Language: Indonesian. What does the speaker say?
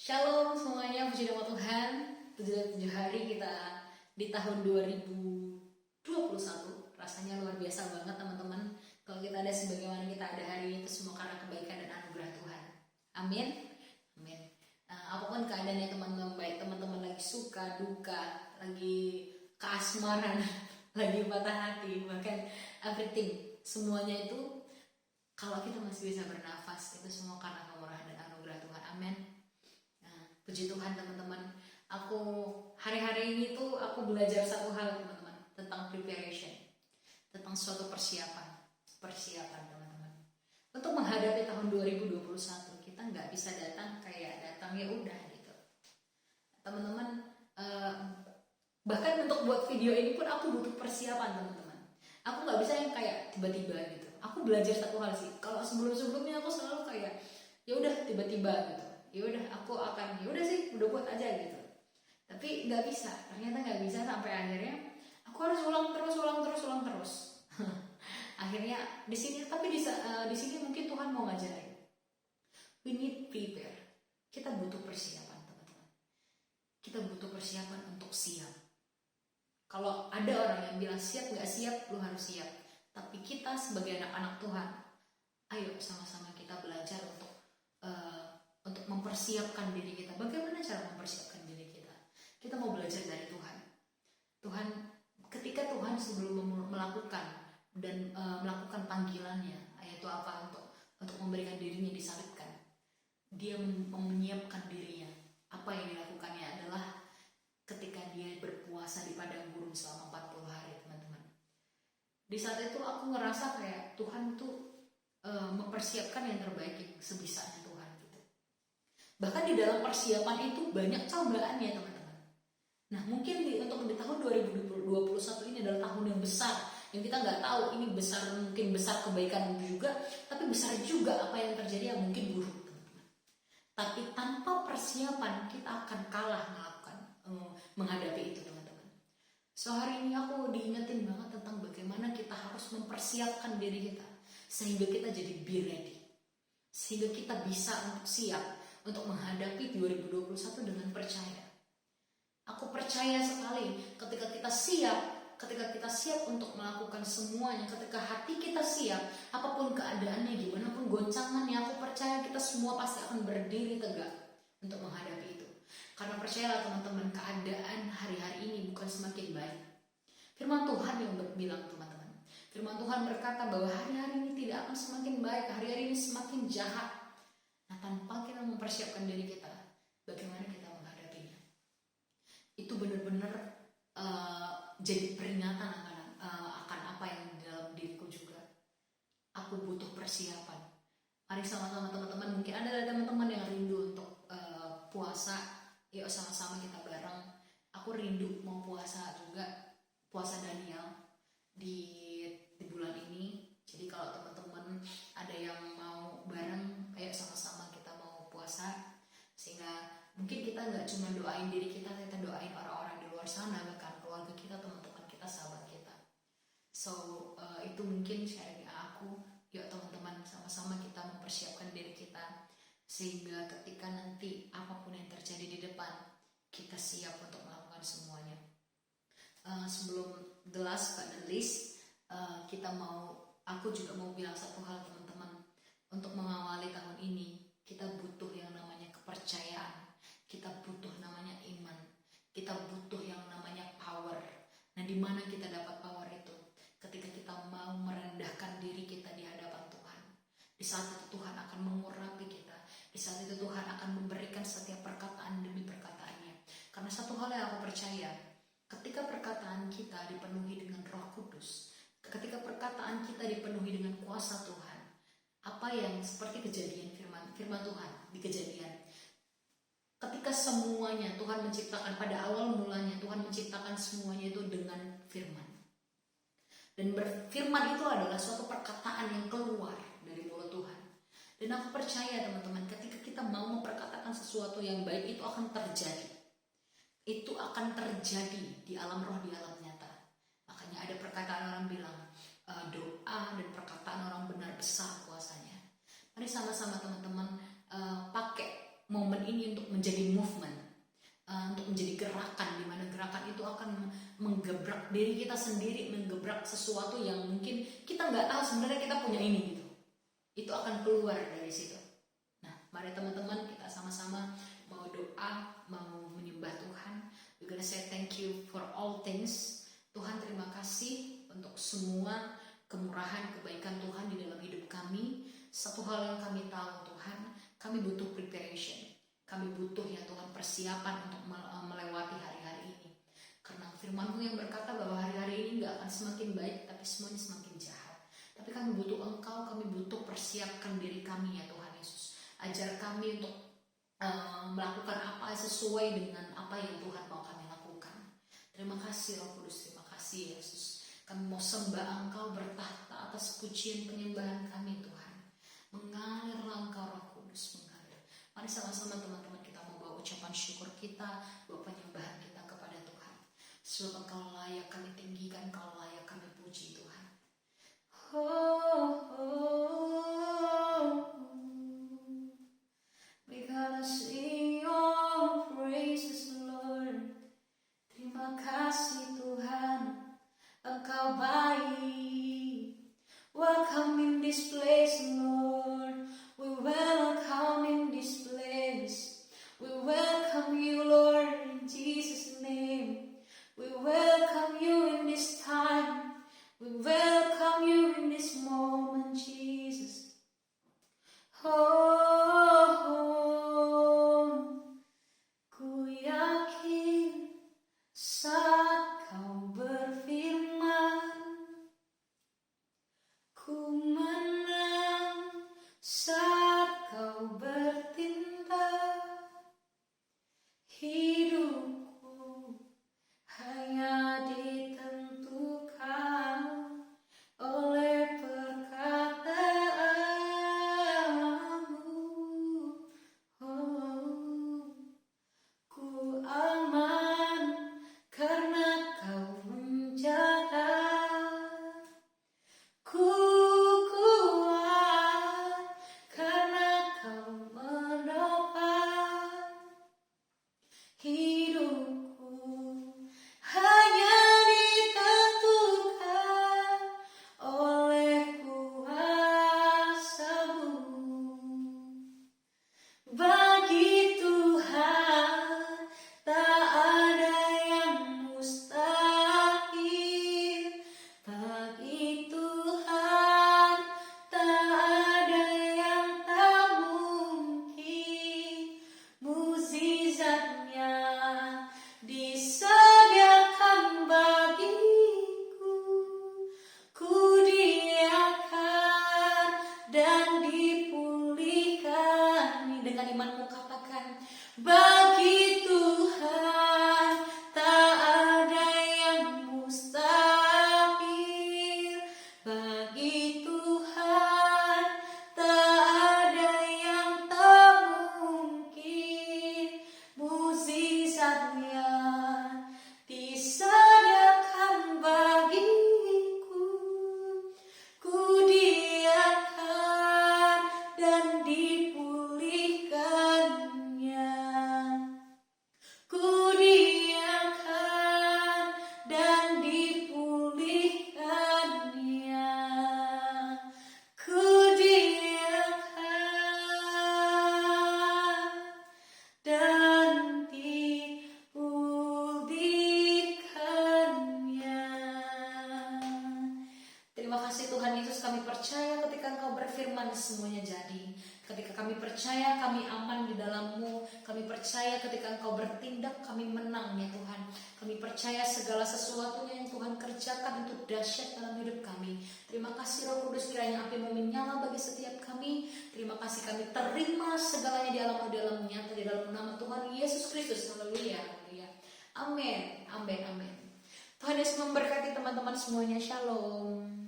Shalom semuanya, puji nama Tuhan. 77 hari kita di tahun 2021. Rasanya luar biasa banget teman-teman. Kalau kita ada sebagaimana kita ada hari ini, itu semua karena kebaikan dan anugerah Tuhan. Amin. Amin. Apapun keadaannya teman-teman, baik teman-teman lagi suka, duka, lagi keasmaran, lagi patah hati, bahkan everything, semuanya itu kalau kita masih bisa bernafas, itu semua karena kemurahan dan anugerah Tuhan. Amin. Puji Tuhan teman-teman, aku hari-hari ini tuh aku belajar satu hal teman-teman, tentang preparation, tentang suatu persiapan teman-teman. Untuk menghadapi tahun 2021 kita nggak bisa datang ya udah gitu. Teman-teman, bahkan untuk buat video ini pun aku butuh persiapan teman-teman. Aku nggak bisa yang kayak tiba-tiba gitu. Aku belajar satu hal sih. Kalau sebelum-sebelumnya aku selalu kayak ya udah tiba-tiba gitu. Ya udah aku akan ya udah sih udah buat aja gitu. Tapi nggak bisa, ternyata nggak bisa sampai akhirnya aku harus ulang terus. Akhirnya di sini di sini mungkin Tuhan mau ngajarin. We need prepare. Kita butuh persiapan teman-teman. Kita butuh persiapan untuk siap. Kalau ada orang yang bilang siap nggak siap, lu harus siap. Tapi kita sebagai anak-anak Tuhan, ayo sama-sama kita belajar untuk mempersiapkan diri kita. Bagaimana cara mempersiapkan diri kita? Kita mau belajar dari Tuhan. Ketika Tuhan sebelum melakukan melakukan panggilannya, yaitu apa untuk memberikan dirinya disalibkan, dia menyiapkan dirinya. Apa yang dilakukannya adalah ketika dia berpuasa di padang gurun selama 40 hari, teman-teman. Di saat itu aku ngerasa kayak Tuhan tuh mempersiapkan yang terbaik sebisanya Tuhan gitu. Bahkan di dalam persiapan itu banyak cobaannya teman-teman. Nah mungkin untuk di tahun 2021 ini adalah tahun yang besar, yang kita nggak tahu ini mungkin besar kebaikan juga, tapi besar juga apa yang terjadi yang mungkin buruk teman-teman. Tapi tanpa persiapan kita akan kalah menghadapi itu teman-teman. So hari ini aku diingetin banget tentang bagaimana kita harus mempersiapkan diri kita sehingga kita jadi be ready, sehingga kita bisa untuk siap untuk menghadapi 2021 dengan percaya. Aku percaya sekali ketika kita siap untuk melakukan semuanya, ketika hati kita siap, apapun keadaannya, gimana pun goncangannya, aku percaya kita semua pasti akan berdiri tegak untuk menghadapi itu. Karena percayalah teman-teman, keadaan hari-hari ini bukan semakin baik. Firman Tuhan yang bilang teman-teman, firman Tuhan berkata bahwa hari-hari ini tidak akan semakin baik, hari-hari ini semakin jahat. Nah tanpa kita mempersiapkan diri kita, bagaimana kita menghadapinya? Itu benar-benar jadi peringatan akan apa yang di dalam diriku juga. Aku butuh persiapan. Mari sama-sama teman-teman, mungkin ada teman-teman yang rindu untuk puasa. Yuk sama-sama kita bareng. Aku rindu mau puasa juga, puasa Daniel di bulan ini. Jadi kalau teman-teman ada yang mau bareng, ayo sama-sama kita mau puasa. Sehingga mungkin kita nggak cuma doain diri kita doain orang-orang di luar sana, bahkan keluarga kita, teman-teman kita, sahabat kita. So itu mungkin sharing aku. Yuk teman-teman, sama-sama kita mempersiapkan diri kita sehingga ketika nanti apapun yang terjadi di depan, kita siap untuk melakukan semuanya. Sebelum the last but the least, aku juga mau bilang satu hal teman-teman. Untuk mengawali tahun ini, kita butuh yang namanya kepercayaan, kita butuh namanya iman, kita butuh yang namanya power. Nah di mana kita dapat power itu? Ketika kita mau merendahkan diri kita di hadapan Tuhan. Di saat itu Tuhan akan mengurapi kita. Di saat itu Tuhan akan memberikan setiap perkataan demi perkataannya. Karena satu hal yang aku percaya, ketika perkataan kita dipenuhi dengan Roh Kudus, ketika perkataan kita dipenuhi dengan kuasa Tuhan, apa yang seperti kejadian firman Tuhan di Kejadian, ketika semuanya Tuhan menciptakan, pada awal mulanya Tuhan menciptakan semuanya itu dengan firman. Dan berfirman itu adalah suatu perkataan yang keluar dari mulut Tuhan. Dan aku percaya teman-teman, ketika kita mau memperkatakan sesuatu yang baik, itu akan terjadi. Itu akan terjadi di alam roh, di alam nyata. Makanya ada perkataan orang bilang, doa dan perkataan orang benar besar kuasanya. Mari sama-sama teman-teman pakai momen ini untuk menjadi menggebrak diri kita sendiri, menggebrak sesuatu yang mungkin kita nggak tahu sebenarnya kita punya ini gitu. Itu akan keluar dari situ. Nah, mari teman-teman kita sama-sama mau doa, mau menyembah Tuhan. We're gonna say thank you for all things. Tuhan, terima kasih untuk semua kemurahan, kebaikan Tuhan di dalam hidup kami. Satu hal yang kami tahu Tuhan, kami butuh preparation. Kami butuh ya Tuhan persiapan untuk melewati hari-hari ini. Karena firman-Mu yang berkata bahwa hari-hari ini gak akan semakin baik, tapi semuanya semakin jahat. Tapi kami butuh Engkau, kami butuh persiapkan diri kami ya Tuhan Yesus. Ajar kami untuk melakukan apa sesuai dengan apa yang Tuhan mau kami lakukan. Terima kasih Roh Kudus, terima kasih Yesus. Kami mau sembah Engkau bertahta atas pujian penyembahan kami Tuhan. Mengalirlah Engkau Roh Kudus, mengalir. Mari sama-sama teman-teman kita mau bawa ucapan syukur kita, bawa penyembahan kita kepada Tuhan. Sebab Engkau layak kami tinggikan, Engkau layak kami puji Tuhan. We gotta sing your praises Lord. Terima kasih Tuhan, Engkau baik. Welcome in this place Lord. We welcome in this place. We welcome you Lord in Jesus' name. We welcome you in this time. We welcome you in this moment Jesus. Ku yakin saat Kau berfirman, ku menang saat Kau bertindak. Hidupku hanya ditentukan oleh perkataanmu. Ku aman karena Kau menjaga. Ku kuat karena Kau menopang. Hidupku hanya ditentukan oleh kuasa-Mu. Bagi Tuhan tak ada yang mustahil. Bagi Tuhan tak ada yang tak mungkin. Mukjizatnya disediakan bagiku. Ku diakan dan dipulihkan. Dengan imanmu katakan, bagi Tuhan tak ada yang mustahil. Bagi Tuhan tak ada yang tak mungkin. Mukjizatnya disediakan bagiku. Ku diakan dan dipulihkannya. Ku diakan dan dipulihkannya. Ku diakan dan dipulihkannya. Terima kasih Tuhan Yesus, kami percaya ketika Engkau berfirman semuanya jadi. Ketika kami percaya kami aman di dalam-Mu. Kami percaya ketika Engkau bertindak kami menang ya Tuhan. Kami percaya segala sesuatunya yang Tuhan kerjakan itu dahsyat dalam hidup kami. Terima kasih Roh Kudus, kiranya api-Mu menyala bagi setiap kami. Terima kasih kami terima segalanya di alam-Mu dalam nyata di dalam nama Tuhan Yesus Kristus. Haleluya, haleluya. Amin, amin, amin. Tuhan Yesus memberkati teman-teman semuanya. Shalom.